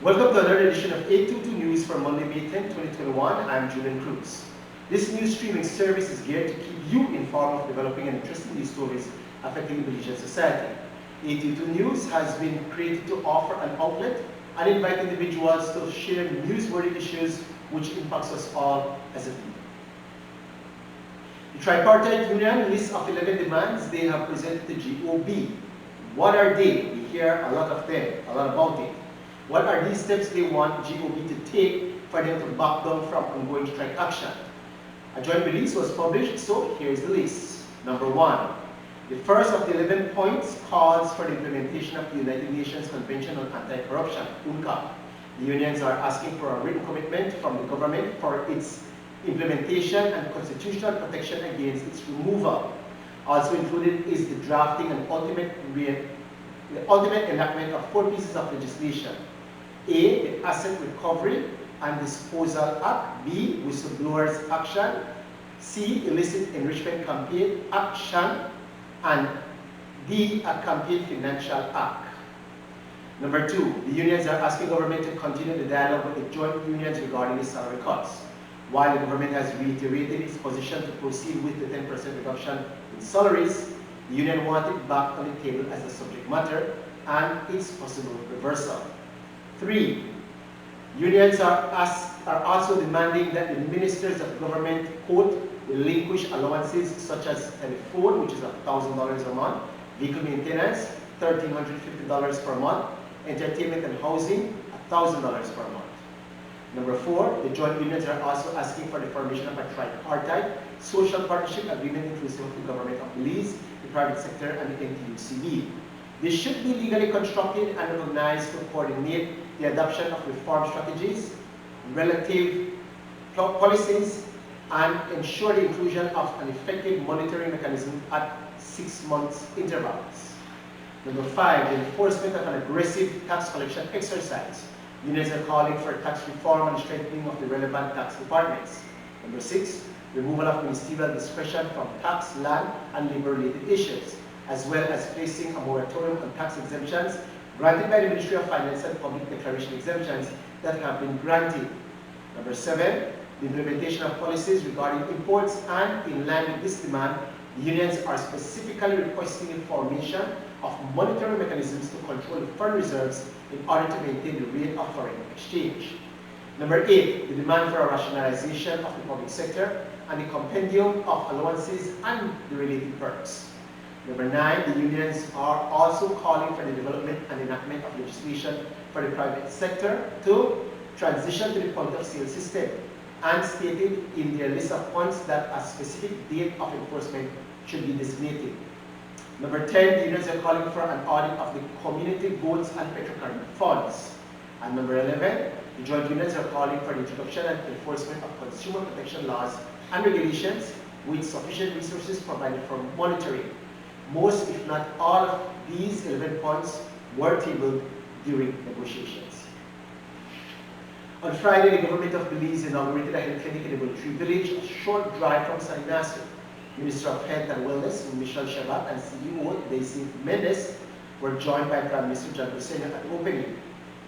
Welcome to another edition of 822 News for Monday, May 10, 2021. I'm Julian Cruz. This news streaming service is geared to keep you informed of developing and interesting news stories affecting the Belizean society. 822 News has been created to offer an outlet and invite individuals to share newsworthy issues which impacts us all as a people. The Tripartite Union lists of 11 demands they have presented to GOB. What are they? We hear a lot of them, a lot about it. What are these steps they want GOB to take for them to back down from ongoing strike action? A joint release was published, so here's the list. Number 1. The first of the 11 points calls for the implementation of the United Nations Convention on Anti-Corruption, UNCAC. The unions are asking for a written commitment from the government for its implementation and constitutional protection against its removal. Also included is the drafting and ultimate enactment of 4 pieces of legislation. A, the Asset Recovery and Disposal Act. B, Whistleblowers Action. C, Illicit Enrichment Campaign Action. And D, a Campaign Financial Act. Number 2, the unions are asking government to continue the dialogue with the joint unions regarding the salary cuts. While the government has reiterated its position to proceed with the 10% reduction in salaries, the union wanted it back on the table as a subject matter and its possible reversal. 3. Unions are also demanding that the ministers of government, quote, relinquish allowances such as telephone, which is $1,000 a month, vehicle maintenance, $1,350 per month, entertainment and housing, $1,000 per month. Number 4, the joint unions are also asking for the formation of a tripartite social partnership agreement inclusive of the government of Belize, the private sector, and the NTUCB. This should be legally constructed and recognized to coordinate the adoption of reform strategies, relative policies, and ensure the inclusion of an effective monitoring mechanism at 6 months intervals. Number 5, the enforcement of an aggressive tax collection exercise. Unions are calling for tax reform and strengthening of the relevant tax departments. Number 6, removal of ministerial discretion from tax, land, and labor-related issues, as well as placing a moratorium on tax exemptions granted by the Ministry of Finance and public declaration exemptions that have been granted. Number 7, the implementation of policies regarding imports, and in line with this demand, the unions are specifically requesting the formation of monetary mechanisms to control the foreign reserves in order to maintain the rate of foreign exchange. Number 8, the demand for a rationalization of the public sector and the compendium of allowances and the related perks. Number 9, the unions are also calling for the development and enactment of legislation for the private sector to transition to the point of sale system, and stated in their list of points that a specific date of enforcement should be designated. Number 10, the unions are calling for an audit of the community goods and petrocarbon funds. And number 11, the joint unions are calling for the introduction and enforcement of consumer protection laws and regulations with sufficient resources provided for monitoring. Most, if not all, of these 11 points were tabled during negotiations. On Friday, the government of Belize inaugurated a health clinic in the Belize village, a short drive from San Ignacio. Minister of Health and Wellness, Michelle Shabat, and CEO Daisy Mendes were joined by Prime Minister John Buseno at the opening.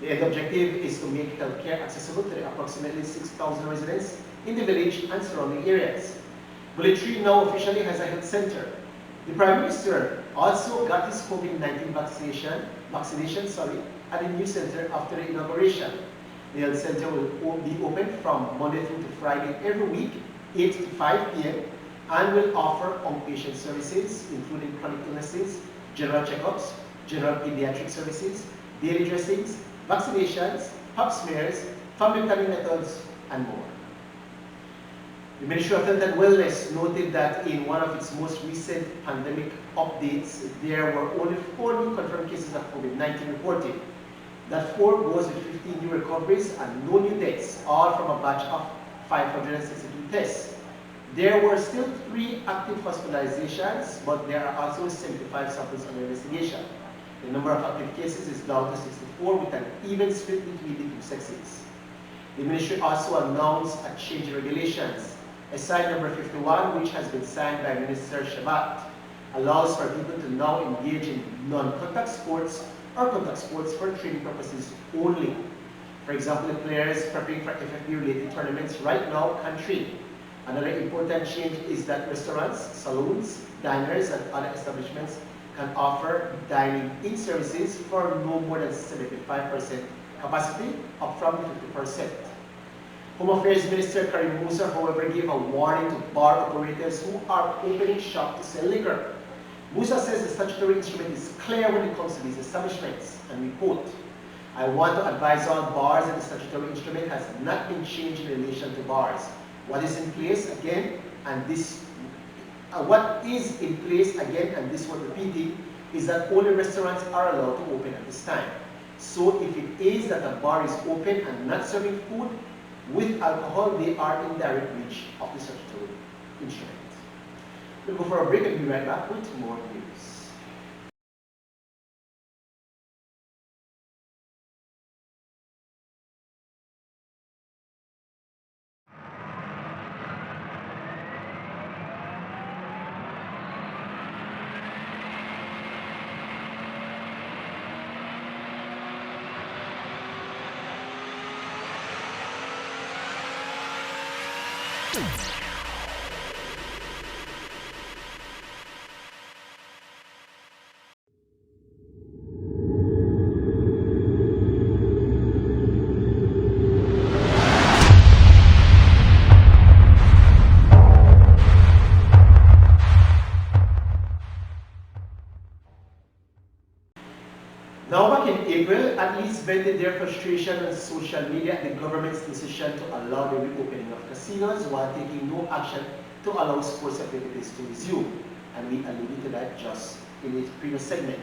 The end objective is to make healthcare accessible to the approximately 6,000 residents in the village and surrounding areas. Bullet Tree now officially has a health center. The Prime Minister also got his COVID-19 vaccination at the new center after the inauguration. The health center will be open from Monday through to Friday every week, 8 to 5 p.m., and will offer outpatient services, including chronic illnesses, general checkups, general pediatric services, daily dressings, vaccinations, pap smears, family planning methods, and more. The Ministry of Health and Wellness noted that in one of its most recent pandemic updates, there were only 4 new confirmed cases of COVID-19 reported. That 4 goes with 15 new recoveries and no new deaths, all from a batch of 562 tests. There were still 3 active hospitalizations, but there are also 75 samples under investigation. The number of active cases is down to 64, with an even split between the 2 sexes. The ministry also announced a change in regulations. SI number 51, which has been signed by Minister Shabat, allows for people to now engage in non-contact sports or contact sports for training purposes only. For example, the players preparing for FFP-related tournaments right now can train. Another important change is that restaurants, saloons, diners, and other establishments can offer dining-in services for no more than 75% capacity, up from 50%. Home Affairs Minister Karim Musa, however, gave a warning to bar operators who are opening shop to sell liquor. Musa says the statutory instrument is clear when it comes to these establishments, and we quote, "I want to advise all bars that the statutory instrument has not been changed in relation to bars. What is in place again, and this worth repeating, is that only restaurants are allowed to open at this time. So if it is that a bar is open and not serving food with alcohol, they are in direct breach of the statutory instrument." We'll go for a break and be right back with more news. Now back in April, athletes vented their frustration on social media at the government's decision to allow the reopening of casinos while taking no action to allow sports activities to resume. And we alluded to that just in the previous segment.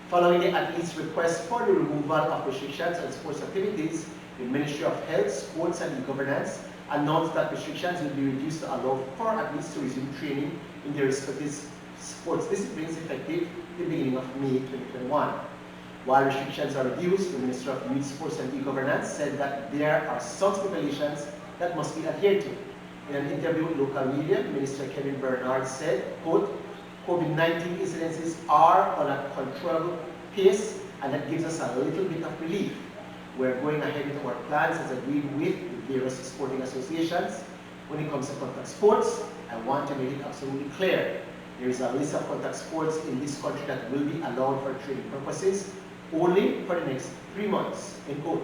Following the athletes' request for the removal of restrictions on sports activities, the Ministry of Health, Sports and E-Governance announced that restrictions will be reduced to allow for athletes to resume training in their respective sports disciplines effective the beginning of May 2021. While restrictions are reduced, the Minister of Youth, Sports and E-Governance said that there are some stipulations that must be adhered to. In an interview with local media, Minister Kevin Bernard said, quote, "COVID-19 incidences are on a controllable pace, and that gives us a little bit of relief. We're going ahead with our plans as agreed with the various sporting associations. When it comes to contact sports, I want to make it absolutely clear. There is a list of contact sports in this country that will be allowed for training purposes only for the next 3 months," end quote.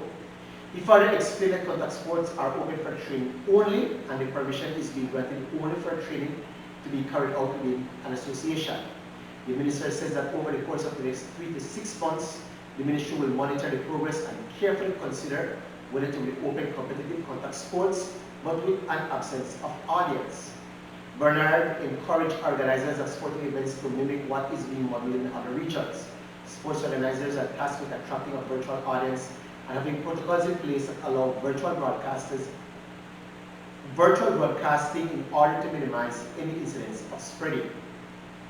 He further explained that contact sports are open for training only, and the permission is being granted only for training to be carried out within an association. The minister says that over the course of the next 3 to 6 months, the ministry will monitor the progress and carefully consider whether to reopen competitive contact sports, but with an absence of audience. Bernard encouraged organizers of sporting events to mimic what is being modeled in other regions. Sports organizers are tasked with attracting a virtual audience and having protocols in place that allow virtual broadcasting in order to minimize any incidents of spreading.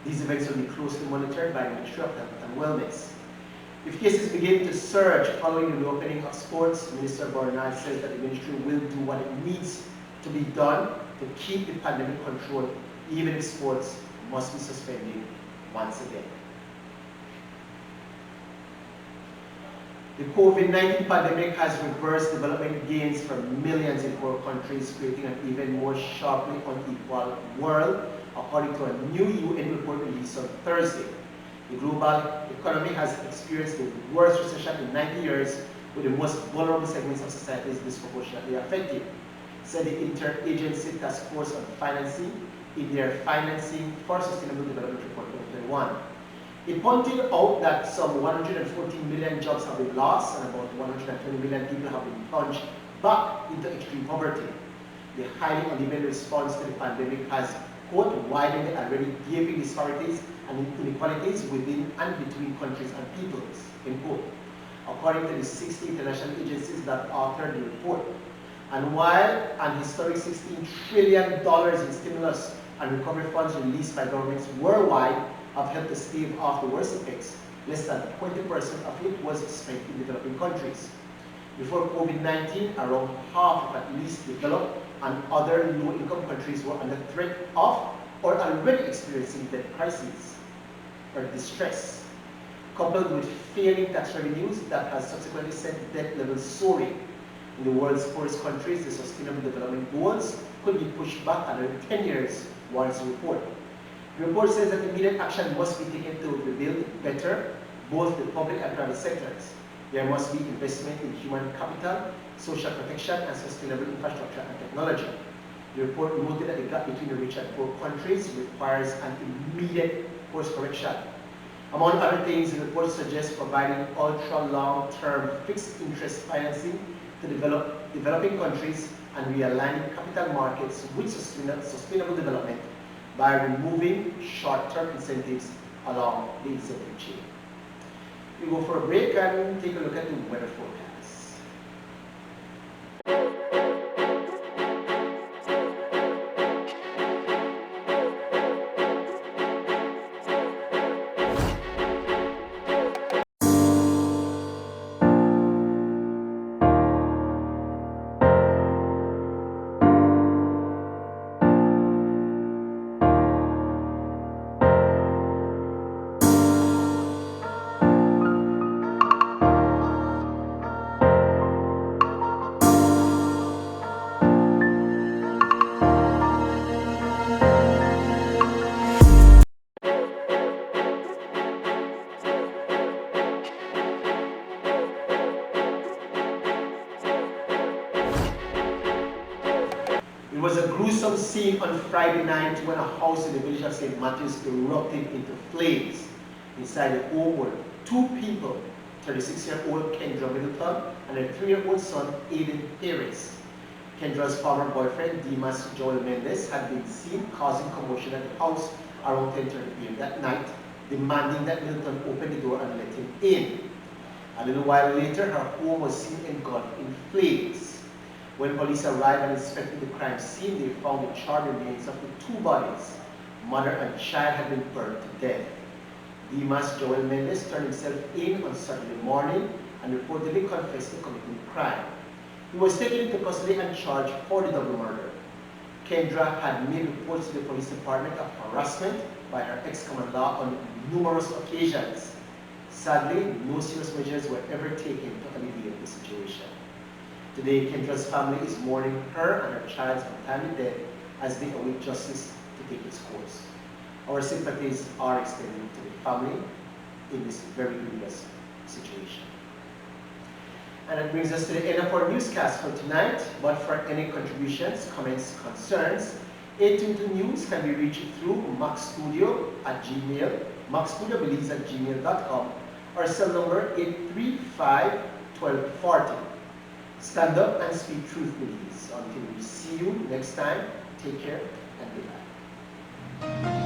These events will be closely monitored by the Ministry of Health and Wellness. If cases begin to surge following the reopening of sports, Minister Bernard says that the ministry will do what it needs to be done to keep the pandemic controlled, even if sports must be suspended once again. The COVID-19 pandemic has reversed development gains for millions in poor countries, creating an even more sharply unequal world, according to a new UN report released on Thursday. The global economy has experienced the worst recession in 90 years, with the most vulnerable segments of society disproportionately affected, said the Interagency Task Force on Financing in their Financing for Sustainable Development Report 2021. It pointed out that some 114 million jobs have been lost and about 120 million people have been plunged back into extreme poverty. The highly uneven response to the pandemic has, quote, "widened the already gaping disparities and inequalities within and between countries and peoples," end quote, according to the 60 international agencies that authored the report. And while an historic $16 trillion in stimulus and recovery funds released by governments worldwide have helped to stave off the worst effects, less than 20% of it was spent in developing countries. Before COVID-19, around half of at least developed and other low-income countries were under threat of or already experiencing debt crises or distress. coupled with failing tax revenues that has subsequently sent debt levels soaring. In the world's poorest countries, the Sustainable Development Goals could be pushed back another 10 years, warns the report. The report says that immediate action must be taken to rebuild better both the public and private sectors. There must be investment in human capital, social protection, and sustainable infrastructure and technology. The report noted that the gap between the rich and poor countries requires an immediate course correction. Among other things, the report suggests providing ultra-long-term fixed interest financing to developing countries and realigning capital markets with sustainable development by removing short-term incentives along the incentive chain. We go for a break and take a look at the weather forecast. It was a gruesome scene on Friday night when a house in the village of St. Matthews erupted into flames. Inside the home were two people, 36-year-old Kendra Middleton and her 3-year-old son, Aiden Harris. Kendra's former boyfriend, Dimas Joel Mendez, had been seen causing commotion at the house around 10:30 p.m. that night, demanding that Middleton open the door and let him in. A little while later, her home was seen engulfed in flames. When police arrived and inspected the crime scene, they found the charred remains of the two bodies. Mother and child had been burned to death. Dimas Joel Mendez turned himself in on Saturday morning and reportedly confessed to committing the crime. He was taken into custody and charged for the double murder. Kendra had made reports to the police department of harassment by her ex-command-law on numerous occasions. Sadly, no serious measures were ever taken to alleviate the situation. Today, Kendra's family is mourning her and her child's untimely death as they await justice to take its course. Our sympathies are extended to the family in this very grievous situation. And that brings us to the end of our newscast for tonight. But for any contributions, comments, concerns, 822 News can be reached through maxstudio@gmail, maxstudiobelize@gmail.com, or cell number 835-1240. Stand up and speak truth, Belize. Until we see you next time, take care and goodbye.